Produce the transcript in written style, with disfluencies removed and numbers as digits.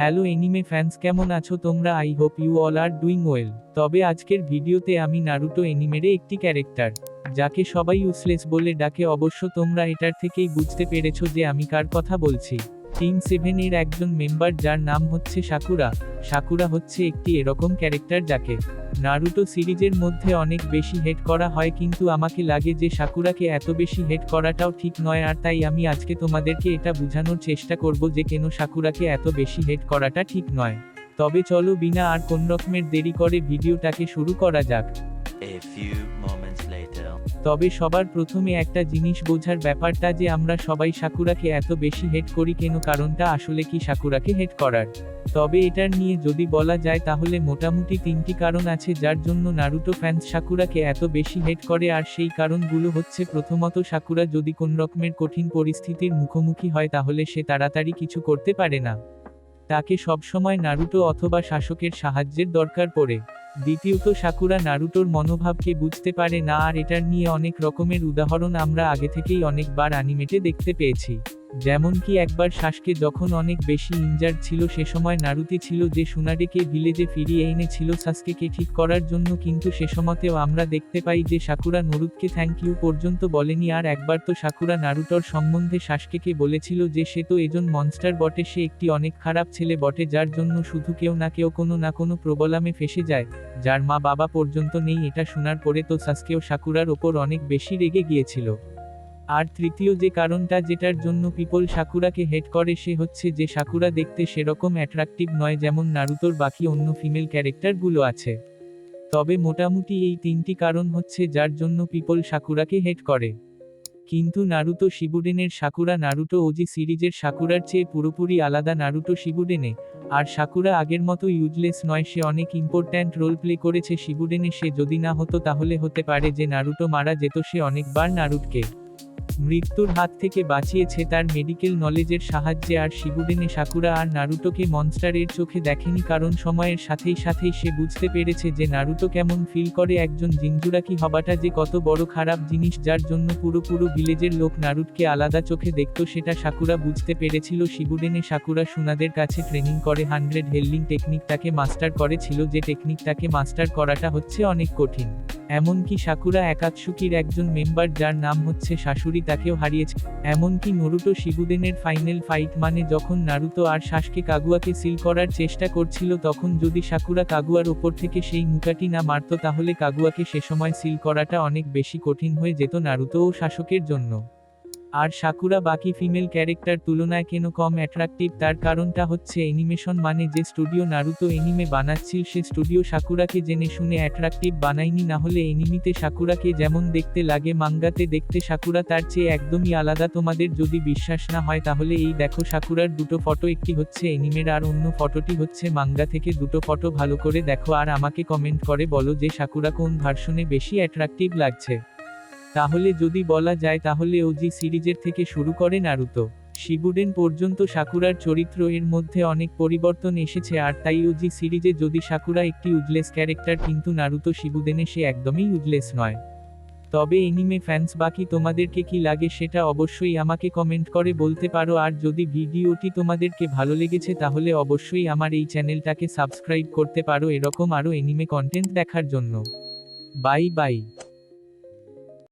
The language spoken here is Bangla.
হ্যালো এনিমে ফ্যান্স, কেমন আছো তোমরা? I hope you all are doing well. তবে আজকের ভিডিওতে আমি নারুটো এনিমের একটি ক্যারেক্টার, যাকে সবাই ইউসলেস বলে ডাকে। অবশ্য তোমরা এটার থেকেই বুঝতে পেরেছো যে আমি কার কথা বলছি। টিম 7 এর একজন মেম্বার যার নাম হচ্ছে সাকুরা। সাকুরা হচ্ছে একটি এরকম ক্যারেক্টার যাকে নারুটো সিরিজের মধ্যে অনেক বেশি হেট করা হয়, কিন্তু আমাকে লাগে যে সাকুরাকে এত বেশি হেট করাটাও ঠিক নয়। আর তাই আমি আজকে তোমাদেরকে এটা বোঝানোর চেষ্টা করব যে কেন সাকুরাকে এত বেশি হেট করাটা ঠিক নয়। তবে চলো বিনা আর কোনরকমের দেরি করে ভিডিওটাকে শুরু করা যাক। A few moments later. তবে সবার প্রথমে একটা জিনিস বোঝার ব্যাপারটা যে আমরা সবাই সাকুরাকে এত বেশি হেট করি কেন, কারণটা আসলে কি সাকুরাকে হেট করার। তবে এটার নিয়ে যদি বলা যায় তাহলে মোটামুটি 3টি কারণ আছে যার জন্য নারুটো ফ্যান্স সাকুরাকে এত বেশি হেট করে। আর সেই কারণগুলো হচ্ছে, প্রথমত সাকুরা যদি কোনরকমের কঠিন পরিস্থিতির মুখোমুখি হয় তাহলে সে তাড়াতাড়ি কিছু করতে পারে না, তাকে সবসময় নারুটো অথবা শাসকের সাহায্যের দরকার পড়ে। দ্বিতীয়ত, সাকুরা নারুটোর মনোভাবকে বুঝতে পারে না, আর এটার নিয়ে অনেক রকমের উদাহরণ আমরা আগে থেকেই অনেকবার অ্যানিমেটে দেখতে পেয়েছি। যেমন কি একবার সাসকে যখন অনেক বেশি ইনজার্ড ছিল সে সময় নারুতো ছিল যে সুনাডেকে ভিলেজে ফিরিয়ে এনেছিল সাসকেকে ঠিক করার জন্য, কিন্তু সে সময়তেও আমরা দেখতে পাই যে সাকুরা নারুতোকে থ্যাংক ইউ পর্যন্ত বলেনি। আর একবার তো সাকুরা নারুটোর সম্বন্ধে সাসকেকে বলেছিল যে সে তো এজন মনস্টার বটে, সে একটি অনেক খারাপ ছেলে বটে যার জন্য শুধু কেউ না কেউ কোনো না কোনো প্রবলেমে ফেসে যায়, যার মা বাবা পর্যন্ত নেই। এটা শোনার পরে তো সাসকেও সাকুরার ওপর অনেক বেশি রেগে গিয়েছিল। আর তৃতীয় যে কারণটা যেটার জন্য পিপল সাকুরাকে হেট করে সে হচ্ছে যে সাকুরা দেখতে সেরকম অ্যাট্রাকটিভ নয় যেমন নারুতোর বাকি অন্য ফিমেল ক্যারেক্টারগুলো আছে। তবে মোটামুটি এই 3টি কারণ হচ্ছে যার জন্য পিপল সাকুরাকে হেট করে। কিন্তু নারুতো শিবুডেনের সাকুরা নারুটো ওজি সিরিজের সাকুরার চেয়ে পুরোপুরি আলাদা। নারুটো শিবুডেনে আর সাকুরা আগের মতো ইউজলেস নয়, সে অনেক ইম্পর্ট্যান্ট রোল প্লে করেছে শিবুডেনে। সে যদি না হতো তাহলে হতে পারে যে নারুটো মারা যেত। সে অনেকবার নারুটোকে মৃত্যুর হাত থেকে বাঁচিয়েছে তার মেডিকেল নলেজের সাহায্যে। আর শিবুডেনে সাকুরা আর নারুটোকে মনস্টারের চোখে দেখেনি, কারণ সময়ের সাথেই সে বুঝতে পেরেছে যে নারুটো কেমন ফিল করে একজন জিনজুরাকি হবাটা যে কত বড় খারাপ জিনিস, যার জন্য পুরো ভিলেজের লোক নারুটোকে আলাদা চোখে দেখত। সেটা সাকুরা বুঝতে পেরেছিল। শিবুডেনে সাকুরা সুনাদের কাছে ট্রেনিং করে 100 হেল্লিং টেকনিকটাকে মাস্টার করেছিল, যে টেকনিকটাকে মাস্টার করাটা হচ্ছে অনেক কঠিন। এমনকি সাকুরা একাতসুকির একজন মেম্বার যার নাম হচ্ছে শাশুড়ি তাকেও হারিয়েছে। এমনকি নারুটো শিবুডেনের ফাইনাল ফাইট মানে যখন নারুতো আর সাসকে কাগুয়াকে সিল করার চেষ্টা করছিল, তখন যদি সাকুরা কাগুয়ার ওপর থেকে সেই মুকাটি না মারত তাহলে কাগুয়াকে সে সময় সিল করাটা অনেক বেশি কঠিন হয়ে যেত নারুতো ও শাসকের জন্য। আর সাকুরা বাকি ফিমেল ক্যারেক্টার তুলনায় কেন কম অ্যাট্রাকটিভ, তার কারণটা হচ্ছে অ্যানিমেশন মানে যে স্টুডিও নারুতো এনিমে বানাচ্ছিল সে স্টুডিও সাকুরাকে জেনে শুনে অ্যাট্রাকটিভ বানায়নি। না হলে এনিমিতে সাকুরাকে যেমন দেখতে লাগে মাঙ্গাতে দেখতে সাকুরা তার চেয়ে একদমই আলাদা। তোমাদের যদি বিশ্বাস না হয় তাহলে এই দেখো সাকুরার দুটো ফটো, একটি হচ্ছে এনিমের আর অন্য ফটোটি হচ্ছে মাঙ্গা থেকে। দুটো ফটো ভালো করে দেখো আর আমাকে কমেন্ট করে বলো যে সাকুরা কোন ভার্সনে বেশি অ্যাট্রাকটিভ লাগছে। তাহলে যদি বলা যায় তাহলে ওজি সিরিজের থেকে শুরু করে নারুতো শিবুডেন পর্যন্ত সাকুরার চরিত্র এর মধ্যে অনেক পরিবর্তন এসেছে। আর তাই ওজি সিরিজে যদি সাকুরা একটি ইউজলেস ক্যারেক্টার, কিন্তু নারুতো শিবুডেনে সে একদমই ইউজলেস নয়। তবে এনিমে ফ্যান্স বাকি তোমাদেরকে কি লাগে সেটা অবশ্যই আমাকে কমেন্ট করে বলতে পারো। আর যদি ভিডিওটি তোমাদেরকে ভালো লেগেছে তাহলে অবশ্যই আমার এই চ্যানেলটাকে সাবস্ক্রাইব করতে পারো এরকম আরও এনিমে কন্টেন্ট দেখার জন্য। Bye bye.